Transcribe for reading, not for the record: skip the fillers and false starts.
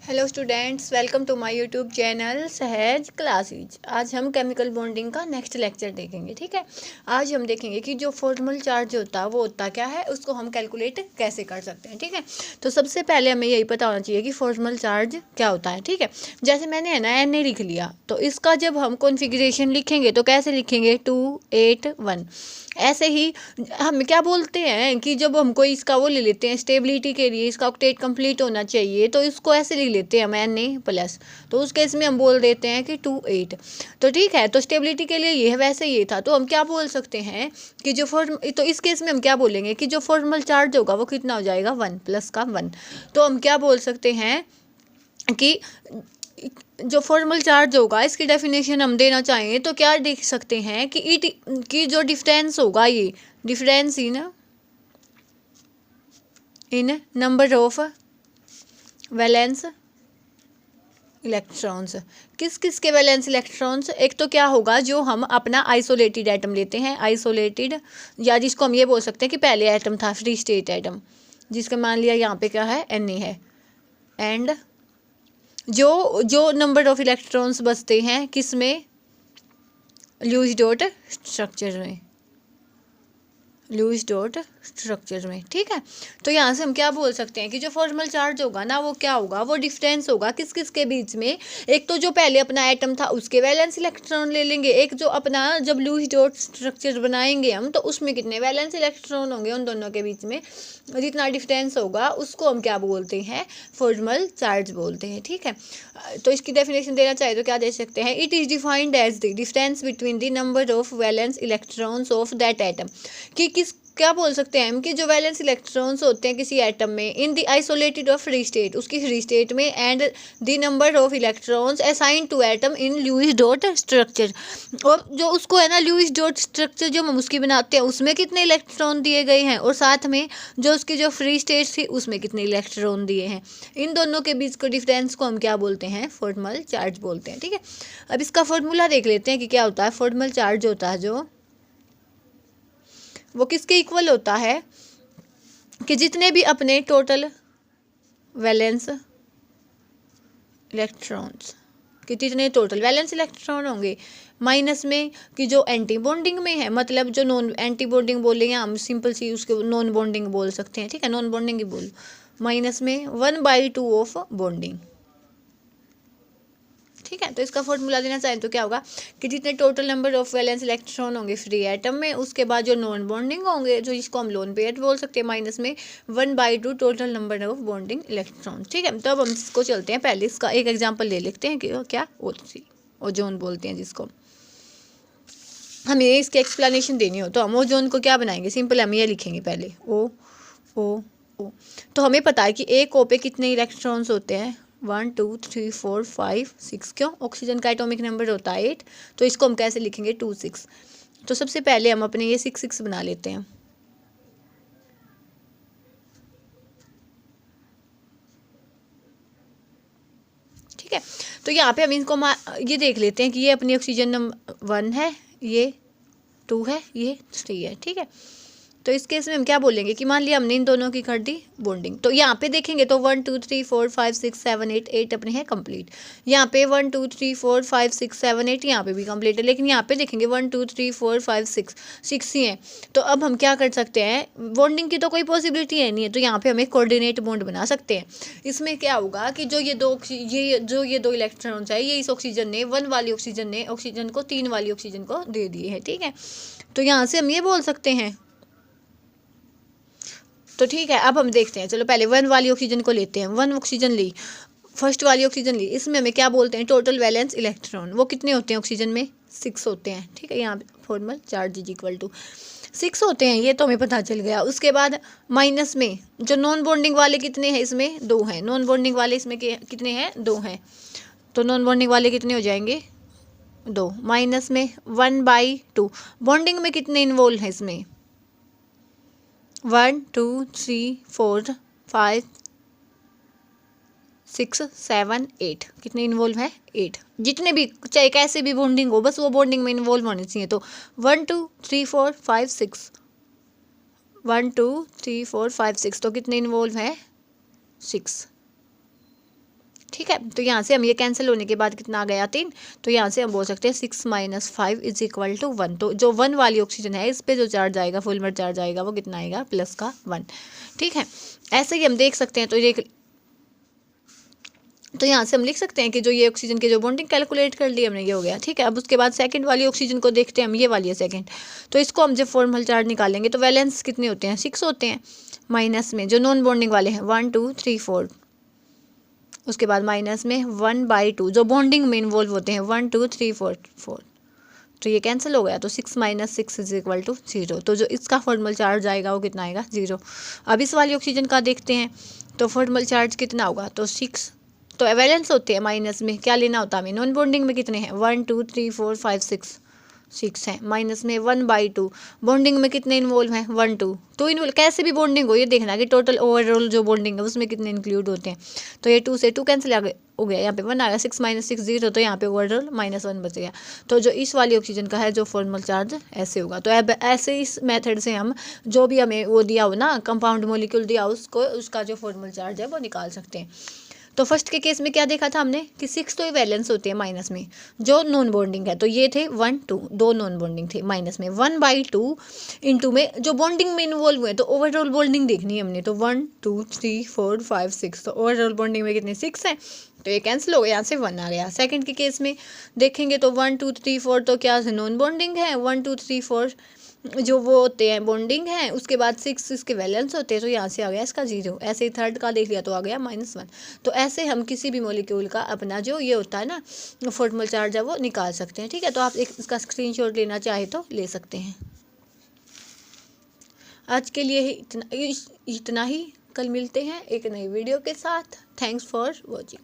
Hello students, welcome to my YouTube channel Sahaj classes. आज हम chemical bonding का next lecture देखेंगे। ठीक है, आज हम देखेंगे कि जो फॉर्मल चार्ज होता है वो होता क्या है, उसको हम कैलकुलेट कैसे कर सकते हैं। ठीक है, तो सबसे पहले हमें यही पता होना चाहिए कि फॉर्मल चार्ज क्या होता है। ठीक है, जैसे मैंने है ना Na लिख लिया, तो इसका जब हम कॉन्फ़िगरेशन लिखेंगे तो कैसे लिखेंगे 281। ऐसे ही हम क्या बोलते हैं कि जब हम कोई इसका वो ले लेते हैं स्टेबिलिटी के लिए, इसका ऑक्टेट कंप्लीट होना चाहिए, तो इसको ऐसे लिख लेते हैं हम Na+, तो उस केस में हम बोल देते हैं कि 28। तो ठीक है, तो स्टेबिलिटी के लिए ये वैसे ये था, तो हम क्या बोल सकते हैं कि जो तो इस केस में हम क्या बोलेंगे कि जो फॉर्मल चार्ज होगा वो कितना हो जाएगा 1 + का 1। तो हम क्या बोल सकते हैं कि जो फॉर्मल चार्ज होगा इसकी डेफिनेशन हम देना चाहें तो क्या देख सकते हैं कि जो डिफरेंस होगा, ये difference in number of valence electrons. किस किस के वैलेंस इलेक्ट्रॉन्स? एक तो क्या होगा, जो हम अपना आइसोलेटेड एटम लेते हैं, आइसोलेटेड, या जिसको हम ये बोल सकते हैं कि पहले एटम था फ्री स्टेट एटम, जिसका मान लिया यहाँ पे क्या है Na है। एंड जो जो नंबर ऑफ इलेक्ट्रॉन्स बचते हैं किस में, लुईस डॉट स्ट्रक्चर में, लुईस डॉट स्ट्रक्चर में। ठीक है, तो यहाँ से हम क्या बोल सकते हैं कि जो फॉर्मल चार्ज होगा ना वो क्या होगा, वो डिफरेंस होगा किस किस के बीच में। एक तो जो पहले अपना एटम था उसके वैलेंस इलेक्ट्रॉन ले लेंगे, एक जो अपना जब लुईस डॉट स्ट्रक्चर बनाएंगे हम तो उसमें कितने वैलेंस इलेक्ट्रॉन होंगे, उन दोनों के बीच में जितना डिफरेंस होगा उसको हम क्या बोलते हैं, फॉर्मल चार्ज बोलते हैं। ठीक है, तो इसकी डेफिनेशन देना चाहिए तो क्या दे सकते हैं, it is defined as the difference between the number of valence electrons of that atom. कि किस क्या बोल सकते हैं हम कि जो वैलेंस इलेक्ट्रॉन्स होते हैं किसी एटम में इन द आइसोलेटेड और फ्री स्टेट, उसकी फ्री स्टेट में, and the number of electrons assign to atom in Lewis dot structure, और जो उसको है ना लुईस डॉट स्ट्रक्चर जो हम उसकी बनाते हैं उसमें कितने इलेक्ट्रॉन दिए गए हैं, और साथ में जो उसकी जो फ्री स्टेट थी उसमें कितने इलेक्ट्रॉन दिए हैं। इन दोनों के बीच को डिफरेंस को हम क्या बोलते हैं, फॉर्मल चार्ज बोलते हैं। ठीक है, अब इसका फॉर्मूला देख लेते हैं कि क्या होता है। फॉर्मल चार्ज होता है जो वो किसके इक्वल होता है कि जितने भी अपने टोटल वैलेंस इलेक्ट्रॉन्स कि जितने टोटल वैलेंस इलेक्ट्रॉन होंगे माइनस में कि जो एंटी बॉन्डिंग में है, मतलब जो नॉन एंटी बॉन्डिंग बोलेंगे हम, सिंपल सी उसको नॉन बॉन्डिंग बोल सकते हैं। ठीक है, नॉन बॉन्डिंग ही बोलो, माइनस में 1/2 ऑफ बॉन्डिंग। ठीक है, तो इसका फॉर्मूला देना चाहें तो क्या होगा कि जितने total number of valence electron होंगे फ्री एटम में, उसके बाद जो नॉन बॉन्डिंग होंगे जो इसको हम लोन पेयर बोल सकते हैं, माइनस में 1/2 total number of bonding electron. ठीक है, तो अब हम इसको चलते हैं, पहले इसका एक एग्जाम्पल ले लेते हैं कि क्या O3 ओजोन बोलते हैं जिसको। हमें इसकी एक्सप्लेनेशन देनी हो तो हम ओजोन को क्या बनाएंगे, सिंपल हम ये लिखेंगे पहले O। तो हमें पता है कि एक O पे कितने इलेक्ट्रॉन्स होते हैं, 1 2 3 4 5 6। क्यों, ऑक्सीजन का एटॉमिक नंबर होता है 8, तो इसको हम कैसे लिखेंगे 2 6। तो सबसे पहले हम अपने ये 6 6 बना लेते हैं। ठीक है, तो यहाँ पे हम इनको ये देख लेते हैं कि ये अपनी ऑक्सीजन नंबर 1 है, ये 2 है, ये 3 है। ठीक है, तो इस केस में हम क्या बोलेंगे कि मान लिया हमने इन दोनों की कर दी बॉन्डिंग, तो यहाँ पे देखेंगे तो 1 2 3 4 5 6 7 8 अपने हैं कंप्लीट। यहाँ पे 1 2 3 4 5 6 7 8 यहाँ पे भी कंप्लीट है, लेकिन यहाँ पे देखेंगे 1 2 3 4 5 6 ही हैं। तो अब हम क्या कर सकते हैं, बॉन्डिंग की तो कोई पॉसिबिलिटी है नहीं है, तो यहाँ पे हमें कोऑर्डिनेट बॉन्ड बना सकते हैं। इसमें क्या होगा कि जो ये दो इलेक्ट्रॉन्स है, ये इस ऑक्सीजन ने 1 वाली ऑक्सीजन ने ऑक्सीजन को 3 वाली ऑक्सीजन को दे दिए हैं। ठीक है, तो यहाँ से हम ये बोल सकते हैं। तो ठीक है, अब हम देखते हैं, चलो पहले 1 वाली ऑक्सीजन को लेते हैं। 1 ऑक्सीजन ली, फर्स्ट वाली ऑक्सीजन ली, इसमें हमें क्या बोलते हैं, टोटल वैलेंस इलेक्ट्रॉन वो कितने होते हैं ऑक्सीजन में, 6 होते हैं। ठीक है, यहाँ formal charge is equal to 6 होते हैं, ये तो हमें पता चल गया। उसके बाद माइनस में जो नॉन बॉन्डिंग वाले कितने हैं, इसमें 2 हैं। नॉन बॉन्डिंग वाले इसमें कितने हैं, 2 हैं, तो नॉन बॉन्डिंग वाले कितने हो जाएंगे, 2, माइनस में 1/2। बॉन्डिंग में कितने इन्वॉल्व हैं इसमें, 1 2 3 4 5 6 7 8, कितने इन्वॉल्व है, 8। जितने भी चाहे कैसे भी बॉन्डिंग हो, बस वो बॉन्डिंग में इन्वॉल्व होने चाहिए। तो 1 2 3 4 5 6, 1 2 3 4 5 6, तो कितने इन्वॉल्व है, 6। ठीक है। तो यहाँ से हम ये कैंसिल होने के बाद कितना आ गया 3, तो यहाँ से हम बोल सकते हैं 6 - 5 = 1। तो जो 1 वाली ऑक्सीजन है इस पे जो चार्ज आएगा, फुल चार्ज आएगा, वो कितना आएगा, प्लस का 1। ठीक है, ऐसे ही हम देख सकते हैं। तो यहाँ से हम लिख सकते हैं कि जो ये ऑक्सीजन की जो बॉन्डिंग कैलकुलेट कर ली हमने, ये हो गया। ठीक है, अब उसके बाद सेकंड वाली ऑक्सीजन को देखते हैं हम, ये वाली है सेकंड। तो इसको हम जब फॉर्मल चार्ज निकालेंगे तो वैलेंस कितने होते हैं, 6 होते हैं। माइनस में जो नॉन बॉन्डिंग वाले हैं 1 2 3 4, उसके बाद माइनस में 1/2 जो बॉन्डिंग में इन्वॉल्व होते हैं 1 2 3 4 4, तो ये कैंसिल हो गया। तो 6 - 6 = 0। तो जो इसका फॉर्मल चार्ज आएगा वो कितना आएगा, 0। अब इस वाली ऑक्सीजन का देखते हैं तो फॉर्मल चार्ज कितना होगा, तो 6। तो वैलेंस होते हैं माइनस में, क्या लेना होता है हमें, नॉन बॉन्डिंग में कितने हैं 1 2 3 4 5 6 हैं। माइनस में 1/2, बॉन्डिंग में कितने इन्वॉल्व हैं 1 2। तो इन्वॉल्व कैसे भी बॉन्डिंग हो, ये देखना कि टोटल ओवरऑल जो बॉन्डिंग है उसमें कितने इंक्लूड होते हैं। तो ये 2 से 2 कैंसिल हो गया, यहाँ पे 1 आ गया, 6 - 6 0, तो यहाँ पे ओवरऑल -1 बच गया। तो जो इस वाली ऑक्सीजन का है जो फॉर्मल चार्ज ऐसे होगा। तो अब ऐसे इस मेथड से हम जो भी हमें वो दिया हो ना, कंपाउंड मॉलिक्यूल दिया हो, उसका जो फॉर्मल चार्ज है वो निकाल सकते हैं। तो फर्स्ट के केस में क्या देखा था हमने कि 6 तो वैलेंस होते हैं माइनस में, जो नॉन बॉन्डिंग है। तो ये थे 1 2, 2 नॉन बॉन्डिंग थे। माइनस में 1/2 इंटू में जो बॉन्डिंग में इन्वॉल्व हुए, तो ओवरऑल बॉन्डिंग देखनी है हमने। तो 1 2 3 4 5 6, तो ओवरऑल बॉन्डिंग में कितने 6 हैं, तो ये कैंसिल हो गया, यहाँ से 1 आ गया। सेकंड के केस में देखेंगे तो 1 2 3 4 तो क्या नॉन बॉन्डिंग है, 1 2 3 4 जो वो होते हैं बॉन्डिंग है, उसके बाद 6 इसके वैलेंस होते हैं, तो यहाँ से आ गया इसका 0। ऐसे ही थर्ड का देख लिया तो आ गया -1। तो ऐसे हम किसी भी मॉलिक्यूल का अपना जो ये होता है ना फॉर्मल चार्ज है वो निकाल सकते हैं। ठीक है, तो आप एक इसका स्क्रीनशॉट लेना चाहे तो ले सकते हैं। आज के लिए इतना ही। कल मिलते हैं एक नई वीडियो के साथ। Thanks for watching.